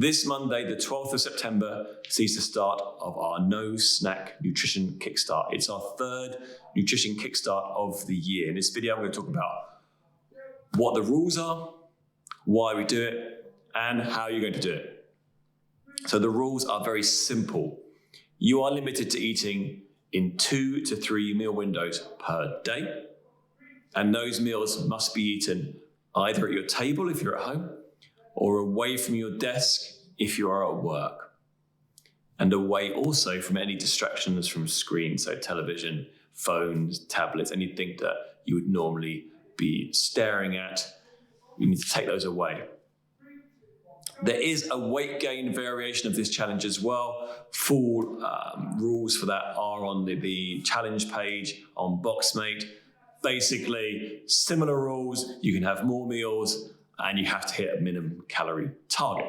This Monday, the 12th of September, sees the start of our No Snack Nutrition Kickstart. It's our third nutrition kickstart of the year. In this video, I'm going to talk about what the rules are, why we do it, and how you're going to do it. So the rules are very simple. You are limited to eating in 2 to 3 meal windows per day. And those meals must be eaten either at your table if you're at home, or away from your desk if you are at work. And away also from any distractions from screens, so television, phones, tablets, anything that you would normally be staring at. You need to take those away. There is a weight gain variation of this challenge as well. Full rules for that are on the challenge page on Boxmate. Basically, similar rules. You can have more meals and you have to hit a minimum calorie target.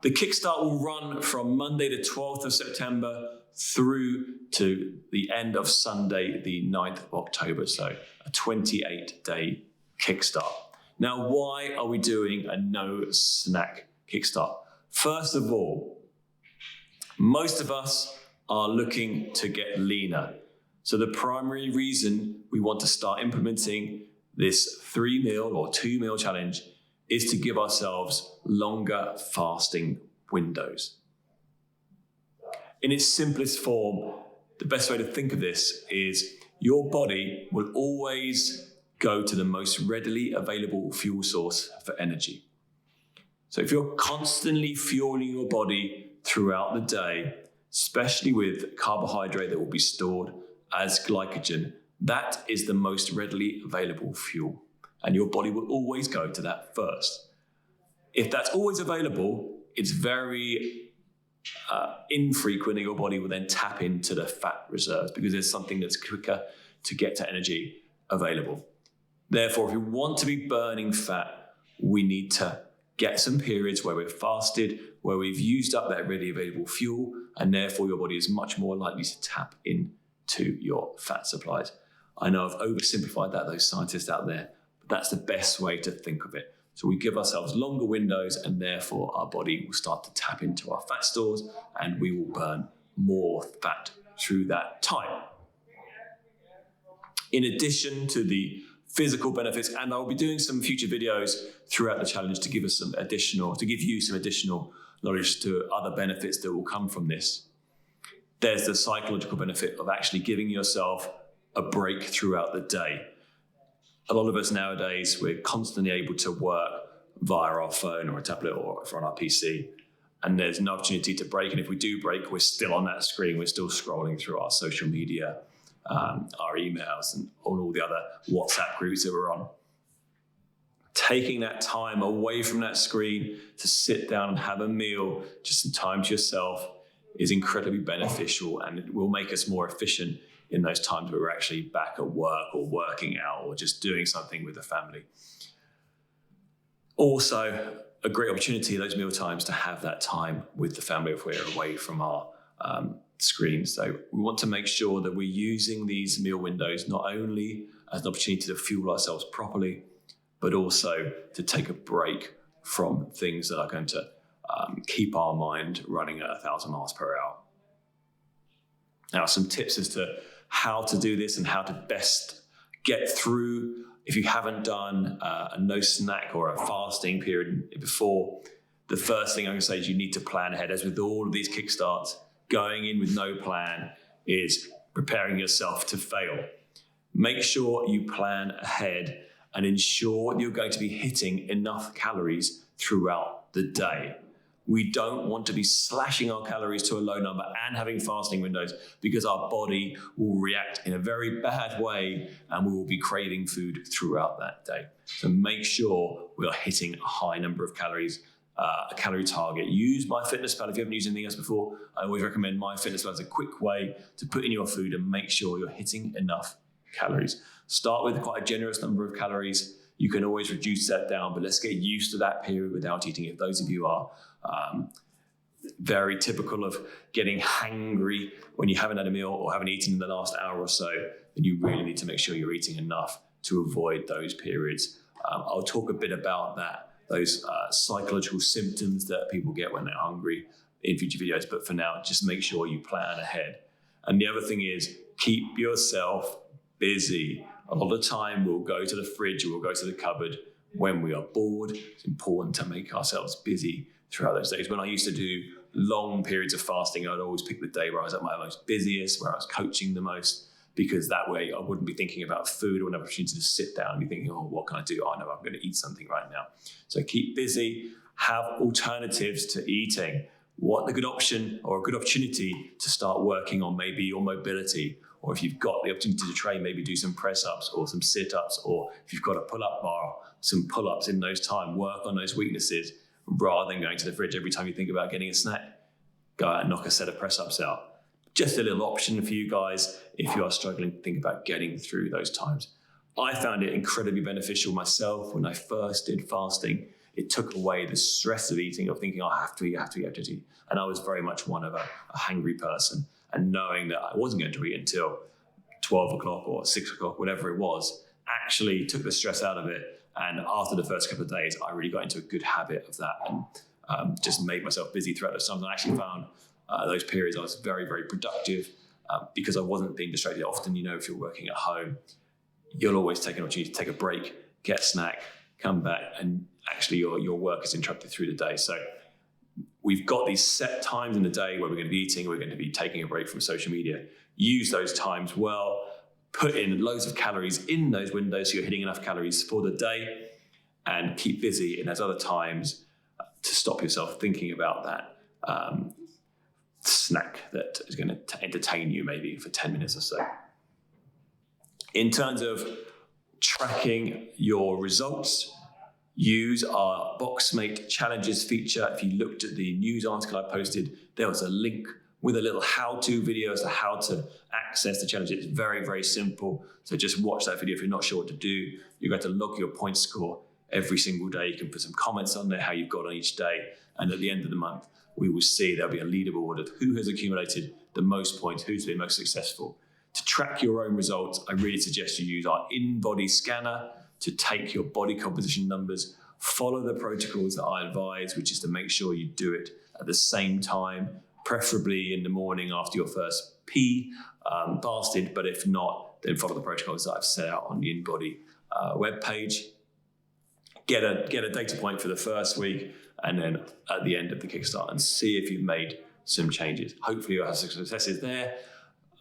The Kickstart will run from Monday the 12th of September through to the end of Sunday, the 9th of October. So a 28-day Kickstart. Now, why are we doing a no snack Kickstart? First of all, most of us are looking to get leaner. So the primary reason we want to start implementing this 3 meal or 2 meal challenge is to give ourselves longer fasting windows. In its simplest form, the best way to think of this is your body will always go to the most readily available fuel source for energy. So if you're constantly fueling your body throughout the day, especially with carbohydrate that will be stored as glycogen, that is the most readily available fuel. And your body will always go to that first. If that's always available, it's very infrequent that your body will then tap into the fat reserves because there's something that's quicker to get to energy available. Therefore, if we want to be burning fat, we need to get some periods where we're fasted, where we've used up that readily available fuel, and therefore your body is much more likely to tap into your fat supplies. I know I've oversimplified that, those scientists out there, but that's the best way to think of it. So we give ourselves longer windows and therefore our body will start to tap into our fat stores and we will burn more fat through that time. In addition to the physical benefits, and I'll be doing some future videos throughout the challenge to give you some additional knowledge to other benefits that will come from this. There's the psychological benefit of actually giving yourself a break throughout the day. A lot of us nowadays, we're constantly able to work via our phone or a tablet or on our PC, and there's an opportunity to break. And if we do break, we're still on that screen, we're still scrolling through our social media, our emails, and all the other WhatsApp groups that we're on. Taking that time away from that screen to sit down and have a meal, just some time to yourself, is incredibly beneficial, and it will make us more efficient in those times where we're actually back at work or working out or just doing something with the family. Also, a great opportunity at those meal times to have that time with the family if we're away from our screens. So we want to make sure that we're using these meal windows not only as an opportunity to fuel ourselves properly, but also to take a break from things that are going to keep our mind running at 1,000 miles per hour. Now, some tips as to how to do this and how to best get through. If you haven't done a no snack or a fasting period before, the first thing I'm going to say is you need to plan ahead. As with all of these Kickstarts, going in with no plan is preparing yourself to fail. Make sure you plan ahead and ensure you're going to be hitting enough calories throughout the day. We don't want to be slashing our calories to a low number and having fasting windows because our body will react in a very bad way and we will be craving food throughout that day. So make sure we are hitting a high number of calories, a calorie target. Use MyFitnessPal if you haven't used anything else before. I always recommend MyFitnessPal as a quick way to put in your food and make sure you're hitting enough calories. Start with quite a generous number of calories. You can always reduce that down, but let's get used to that period without eating. If those of you are very typical of getting hangry when you haven't had a meal or haven't eaten in the last hour or so, then you really need to make sure you're eating enough to avoid those periods. I'll talk a bit about that those psychological symptoms that people get when they're hungry in future videos. But for now, just make sure you plan ahead. And the other thing is, keep yourself busy. A lot of the time we'll go to the fridge or we'll go to the cupboard when we are bored. It's important to make ourselves busy throughout those days. When I used to do long periods of fasting, I'd always pick the day where I was at my most busiest, where I was coaching the most, because that way I wouldn't be thinking about food or an opportunity to sit down and be thinking, oh, what can I do? I know I'm going to eat something right now. So keep busy, have alternatives to eating. What a good option or a good opportunity to start working on maybe your mobility, or if you've got the opportunity to train, maybe do some press-ups or some sit-ups, or if you've got a pull-up bar, some pull-ups in those time, work on those weaknesses rather than going to the fridge every time you think about getting a snack. Go out and knock a set of press-ups out. Just a little option for you guys if you are struggling to think about getting through those times. I found it incredibly beneficial myself when I first did fasting. It took away the stress of eating, of thinking, I have to eat. And I was very much one of a hangry person. And knowing that I wasn't going to eat until 12 o'clock or 6 o'clock, whatever it was, actually took the stress out of it. And after the first couple of days, I really got into a good habit of that and just made myself busy throughout those times. And I actually found those periods I was very, very productive because I wasn't being distracted. Often, if you're working at home, you'll always take an opportunity to take a break, get a snack, come back, and actually your work is interrupted through the day. So we've got these set times in the day where we're going to be eating, we're going to be taking a break from social media. Use those times well, put in loads of calories in those windows so you're hitting enough calories for the day, and keep busy in those other times to stop yourself thinking about that snack that is going to entertain you maybe for 10 minutes or so. In terms of tracking your results, use our Boxmate Challenges feature. If you looked at the news article I posted, there was a link with a little how-to video as to how to access the challenge. It's very, very simple. So just watch that video if you're not sure what to do. You're going to log your point score every single day. You can put some comments on there, how you've got on each day. And at the end of the month, we will see there'll be a leaderboard of who has accumulated the most points, who's been most successful. To track your own results, I really suggest you use our in-body scanner to take your body composition numbers. Follow the protocols that I advise, which is to make sure you do it at the same time, preferably in the morning after your first pee, fasted, but if not, then follow the protocols that I've set out on the in-body webpage. Get a data point for the first week, and then at the end of the Kickstart, and see if you've made some changes. Hopefully you'll have some successes there.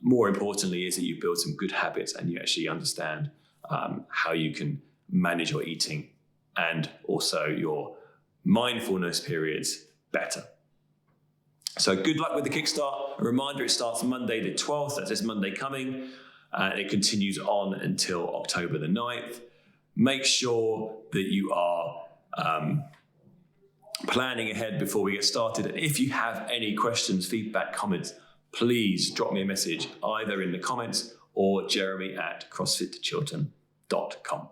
More importantly is that you build some good habits and you actually understand how you can manage your eating and also your mindfulness periods better. So good luck with the Kickstart. A reminder, it starts Monday the 12th, that's this Monday coming, and it continues on until October the 9th. Make sure that you are planning ahead before we get started. And if you have any questions, feedback, comments, please drop me a message either in the comments or jeremy@crossfitchilton.com.